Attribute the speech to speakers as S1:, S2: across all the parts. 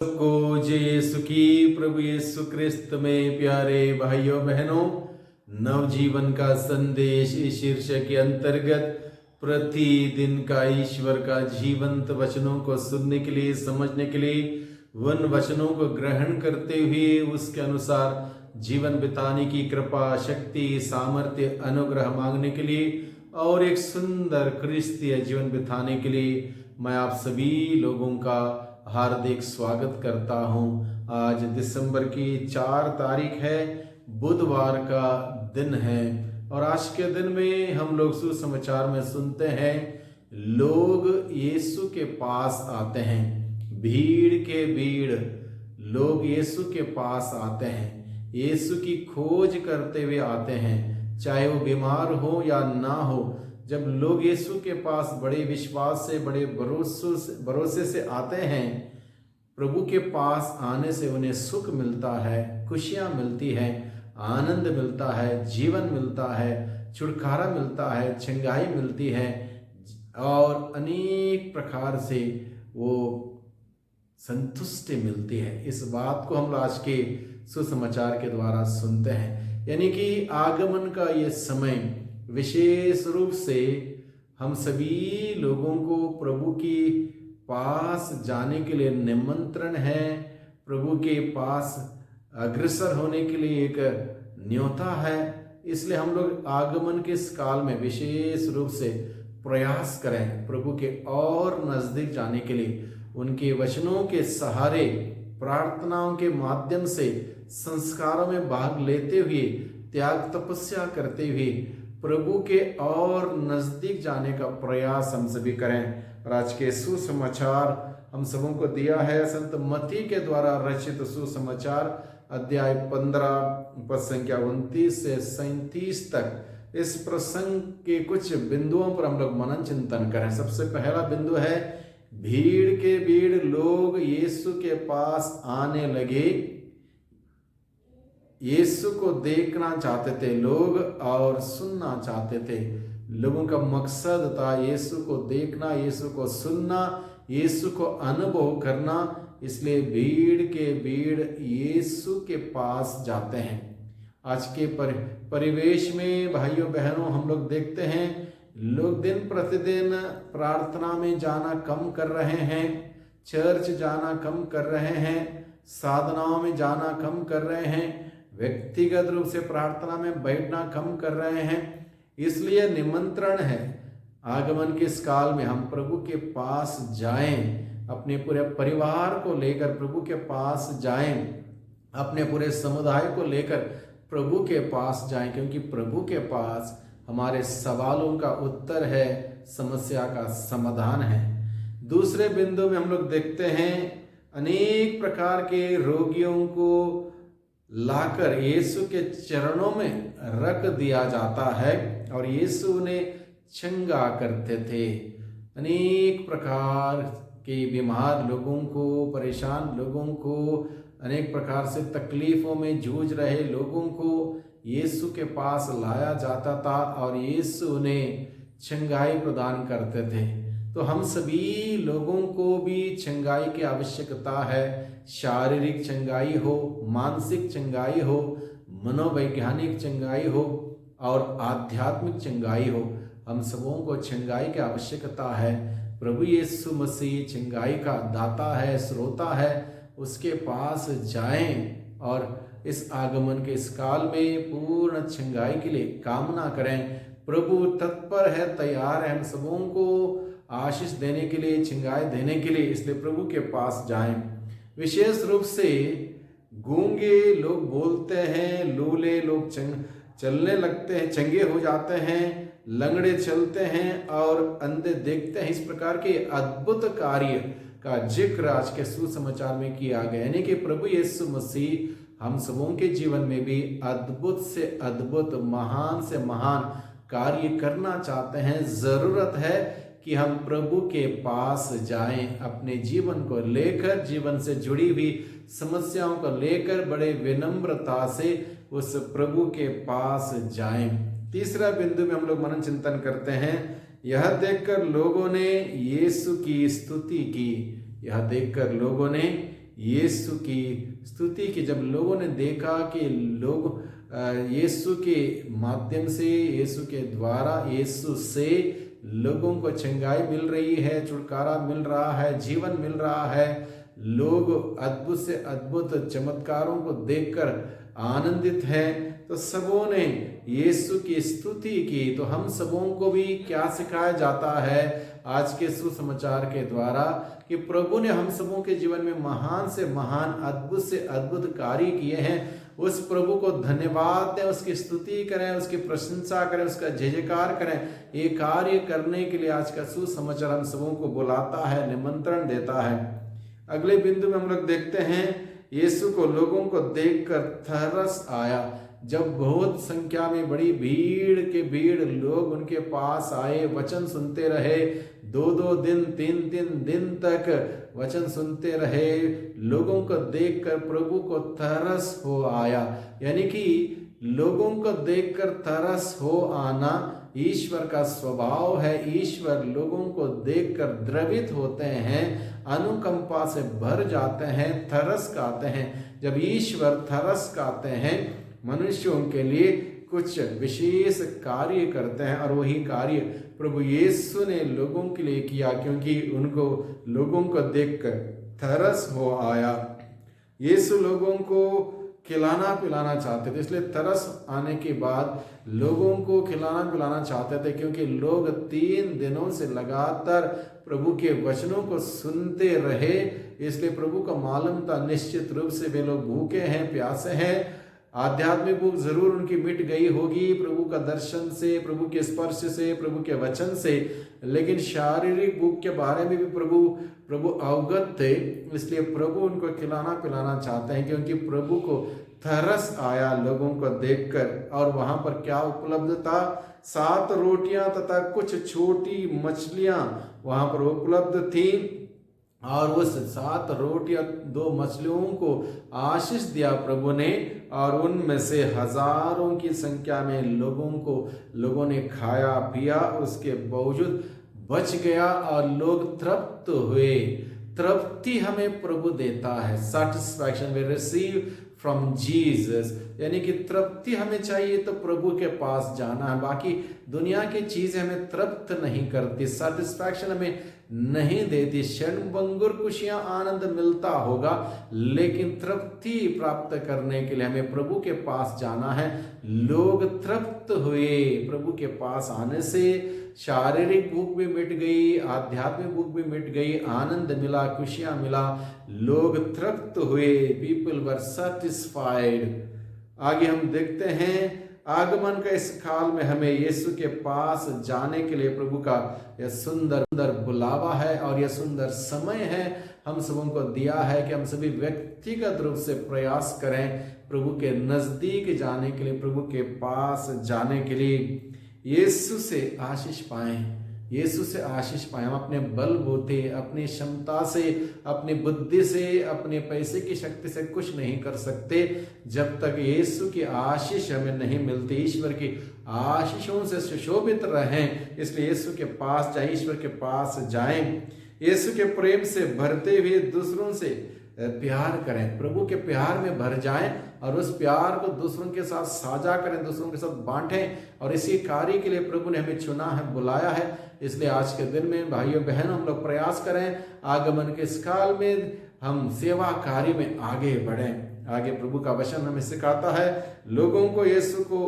S1: को जय यीशु की। प्रभु यीशु क्रिस्त में प्यारे भाइयों बहनों, नवजीवन का संदेश इस शीर्षक के अंतर्गत प्रतिदिन का ईश्वर का जीवंत वचनों को सुनने के लिए, समझने के लिए, उन वचनों को ग्रहण करते हुए उसके अनुसार जीवन बिताने की कृपा, शक्ति, सामर्थ्य, अनुग्रह मांगने के लिए और एक सुंदर क्रिस्तीय जीवन बिताने के लिए मैं आप सभी लोगों का हार्दिक स्वागत करता हूं। आज दिसंबर की 4 तारीख है, बुधवार का दिन है और आज के दिन में हम लोग सुसमाचार में सुनते हैं लोग यीशु के पास आते हैं। भीड़ के भीड़ लोग यीशु के पास आते हैं, यीशु की खोज करते हुए आते हैं, चाहे वो बीमार हो या ना हो। जब लोग यीशु के पास बड़े विश्वास से, बड़े भरोसे से आते हैं, प्रभु के पास आने से उन्हें सुख मिलता है, खुशियां मिलती हैं, आनंद मिलता है, जीवन मिलता है, छुटकारा मिलता है, चंगाई मिलती है और अनेक प्रकार से वो संतुष्टि मिलती है। इस बात को हम आज के सुसमाचार के द्वारा सुनते हैं। यानी कि आगमन का ये समय विशेष रूप से हम सभी लोगों को प्रभु के पास जाने के लिए निमंत्रण है, प्रभु के पास अग्रसर होने के लिए एक न्योता है। इसलिए हम लोग आगमन के इस काल में विशेष रूप से प्रयास करें प्रभु के और नजदीक जाने के लिए, उनके वचनों के सहारे, प्रार्थनाओं के माध्यम से, संस्कारों में भाग लेते हुए, त्याग तपस्या करते हुए प्रभु के और नजदीक जाने का प्रयास हम सभी करें। और आज के सुसमाचार हम सबों को दिया है संत मत्ती के द्वारा रचित सुसमाचार अध्याय 15 पद संख्या 29 से 37 तक। इस प्रसंग के कुछ बिंदुओं पर हम लोग मनन चिंतन करें। सबसे पहला बिंदु है, भीड़ के भीड़ लोग यीशु के पास आने लगे। यीशु को देखना चाहते थे लोग और सुनना चाहते थे। लोगों का मकसद था यीशु को देखना, यीशु को सुनना, यीशु को अनुभव करना। इसलिए भीड़ के भीड़ यीशु के पास जाते हैं। आज के परिवेश में भाइयों बहनों हम लोग देखते हैं लोग दिन प्रतिदिन प्रार्थना में जाना कम कर रहे हैं, चर्च जाना कम कर रहे हैं, साधनाओं में जाना कम कर रहे हैं, व्यक्तिगत रूप से प्रार्थना में बैठना कम कर रहे हैं। इसलिए निमंत्रण है आगमन के इस काल में हम प्रभु के पास जाएं, अपने पूरे परिवार को लेकर प्रभु के पास जाएं, अपने पूरे समुदाय को लेकर प्रभु के पास जाएं, क्योंकि प्रभु के पास हमारे सवालों का उत्तर है, समस्या का समाधान है। दूसरे बिंदु में हम लोग देखते हैं अनेक प्रकार के रोगियों को लाकर यीशु के चरणों में रख दिया जाता है और यीशु उन्हें चंगा करते थे। अनेक प्रकार के बीमार लोगों को, परेशान लोगों को, अनेक प्रकार से तकलीफों में जूझ रहे लोगों को यीशु के पास लाया जाता था और यीशु उन्हें चंगाई प्रदान करते थे। तो हम सभी लोगों को भी चंगाई की आवश्यकता है। शारीरिक चंगाई हो, मानसिक चंगाई हो, मनोवैज्ञानिक चंगाई हो और आध्यात्मिक चंगाई हो, हम सबों को चंगाई की आवश्यकता है। प्रभु यीशु मसीह चंगाई का दाता है, श्रोता है। उसके पास जाएं और इस आगमन के इस काल में पूर्ण चंगाई के लिए कामना करें। प्रभु तत्पर है, तैयार है हम सबों को आशीष देने के लिए, चंगाई देने के लिए। इसलिए प्रभु के पास जाएं। विशेष रूप से गूंगे लोग बोलते हैं, लूले लोग चलने लगते हैं, चंगे हो जाते हैं, लंगड़े चलते हैं और अंधे देखते हैं। इस प्रकार के अद्भुत कार्य का जिक्र आज के सुसमाचार में किया गया। यानी कि प्रभु यीशु मसीह हम सबों के जीवन में भी अद्भुत से अद्भुत, महान से महान कार्य करना चाहते हैं। जरूरत है कि हम प्रभु के पास जाएं, अपने जीवन को लेकर, जीवन से जुड़ी हुई समस्याओं को लेकर बड़े विनम्रता से उस प्रभु के पास जाएं। तीसरा बिंदु में हम लोग मनन चिंतन करते हैं, यह देखकर लोगों ने यीशु की स्तुति की। यह देखकर लोगों ने यीशु की स्तुति की। जब लोगों ने देखा कि लोग यीशु के माध्यम से, यीशु के द्वारा, यीशु से लोगों को चंगाई मिल रही है, छुटकारा मिल रहा है, जीवन मिल रहा है, लोग अद्भुत से अद्भुत चमत्कारों को देखकर आनंदित हैं, तो सबों ने यीशु की स्तुति की। तो हम सबों को भी क्या सिखाया जाता है आज के सुसमाचार के द्वारा कि प्रभु ने हम सबों के जीवन में महान से महान, अद्भुत से अद्भुत कार्य किए हैं। उस प्रभु को धन्यवाद दें, उसकी स्तुति करें, उसकी प्रशंसा करें, उसका जय जयकार करें। ये कार्य करने के लिए आज का सुसमाचार हम सबों को बुलाता है, निमंत्रण देता है। अगले बिंदु में हम लोग देखते हैं, यीशु को लोगों को देखकर तरस आया। जब बहुत संख्या में बड़ी भीड़ के भीड़ लोग उनके पास आए, वचन सुनते रहे, 2-2 दिन 3-3 दिन तक वचन सुनते रहे, लोगों को देखकर प्रभु को तरस हो आया। यानी कि लोगों को देखकर तरस हो आना ईश्वर का स्वभाव है। ईश्वर लोगों को देखकर द्रवित होते हैं, अनुकंपा से भर जाते हैं, तरस खाते हैं। जब ईश्वर तरस खाते हैं, मनुष्यों के लिए कुछ विशेष कार्य करते हैं, और वही कार्य प्रभु यीशु ने लोगों के लिए किया, क्योंकि उनको लोगों को देखकर तरस हो आया। यीशु लोगों को खिलाना पिलाना चाहते थे, इसलिए तरस आने के बाद लोगों को खिलाना पिलाना चाहते थे, क्योंकि लोग 3 दिनों से लगातार प्रभु के वचनों को सुनते रहे। इसलिए प्रभु को मालूम था निश्चित रूप से वे लोग भूखे हैं, प्यासे हैं। आध्यात्मिक भूख जरूर उनकी मिट गई होगी प्रभु का दर्शन से, प्रभु के स्पर्श से, प्रभु के वचन से, लेकिन शारीरिक भूख के बारे में भी प्रभु अवगत थे। इसलिए प्रभु उनको खिलाना पिलाना चाहते हैं, क्योंकि प्रभु को तरस आया लोगों को देखकर। और वहां पर क्या उपलब्ध था? 7 रोटियां तथा कुछ छोटी मछलियां वहां पर उपलब्ध थी, और उस 7 रोटियां 2 मछलियों को आशीष दिया प्रभु ने, और उनमें से हजारों की संख्या में लोगों ने खाया पिया, उसके बावजूद बच गया और लोग तृप्त हुए। तृप्ति हमें प्रभु देता है, satisfaction we receive from Jesus, यानी कि तृप्ति हमें चाहिए तो प्रभु के पास जाना है। बाकी दुनिया की चीजें हमें तृप्त नहीं करती, सैटिस्फैक्शन हमें नहीं देती। क्षणभंगुर खुशियां आनंद मिलता होगा, लेकिन तृप्ति प्राप्त करने के लिए हमें प्रभु के पास जाना है। लोग तृप्त हुए प्रभु के पास आने से, शारीरिक भूख भी मिट गई, आध्यात्मिक भूख भी मिट गई, आनंद मिला, खुशियां मिला, लोग तृप्त हुए। People were satisfied. आगे हम देखते हैं, आगमन का इस काल में हमें यीशु के पास जाने के लिए प्रभु का यह सुंदर बुलावा है, और यह सुंदर समय है हम सबों को दिया है कि हम सभी व्यक्तिगत रूप से प्रयास करें प्रभु के नजदीक जाने के लिए, प्रभु के पास जाने के लिए। यीशु से आशीष पाएं, यीशु से आशीष पाएं। हम अपने बलबूते, अपनी क्षमता से, अपनी बुद्धि से, अपने पैसे की शक्ति से कुछ नहीं कर सकते जब तक यीशु की आशीष हमें नहीं मिलती। ईश्वर की आशीषों से सुशोभित रहें, इसलिए यीशु के पास जाएं, ईश्वर के पास जाएं। यीशु के प्रेम से भरते हुए दूसरों से प्यार करें, प्रभु के प्यार में भर जाएं, और उस प्यार को दूसरों के साथ साझा करें, दूसरों के साथ बांटें। और इसी कार्य के लिए प्रभु ने हमें चुना है, बुलाया है। इसलिए आज के दिन में भाइयों बहनों हम लोग प्रयास करें, आगमन के इस काल में हम सेवा कार्य में आगे बढ़ें। आगे प्रभु का वचन हमें सिखाता है, लोगों को यीशु को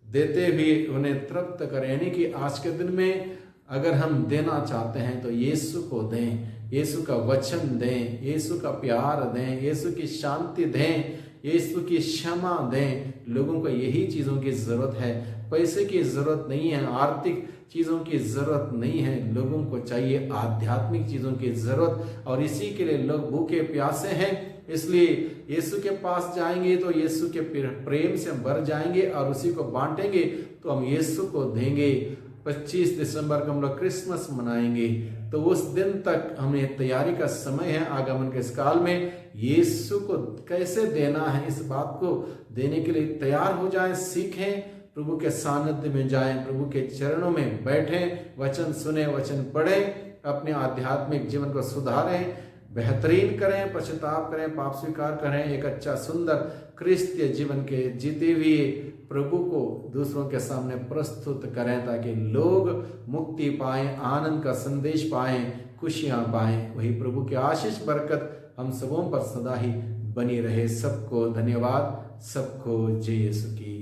S1: देते हुए उन्हें तृप्त करें। यानी कि आज के दिन में अगर हम देना चाहते हैं तो यीशु को दें, यीशु का वचन दें, यीशु का प्यार दें, यीशु की शांति दें, यीशु की क्षमा दें। लोगों को यही चीज़ों की ज़रूरत है, पैसे की ज़रूरत नहीं है, आर्थिक चीज़ों की ज़रूरत नहीं है। लोगों को चाहिए आध्यात्मिक चीज़ों की ज़रूरत, और इसी के लिए लोग भूखे प्यासे हैं। इसलिए यीशु के पास जाएंगे तो यीशु के प्रेम से हम भर जाएंगे, और उसी को बांटेंगे तो हम यीशु को देंगे। 25 दिसंबर को हम लोग क्रिसमस मनाएंगे, तो उस दिन तक हमें तैयारी का समय है। आगमन के इस काल में यीशु को कैसे देना है, इस बात को देने के लिए तैयार हो जाएं, सीखें, प्रभु के सानिध्य में जाएं, प्रभु के चरणों में बैठें, वचन सुने, वचन पढ़ें, अपने आध्यात्मिक जीवन को सुधारें, बेहतरीन करें, पश्चाताप करें, पाप स्वीकार करें, एक अच्छा सुंदर क्रिस्तीय जीवन के जीते हुए प्रभु को दूसरों के सामने प्रस्तुत करें, ताकि लोग मुक्ति पाएं, आनंद का संदेश पाएं, खुशियां पाएं। वही प्रभु की आशीष बरकत हम सबों पर सदा ही बनी रहे। सबको धन्यवाद, सबको जय यीशु की।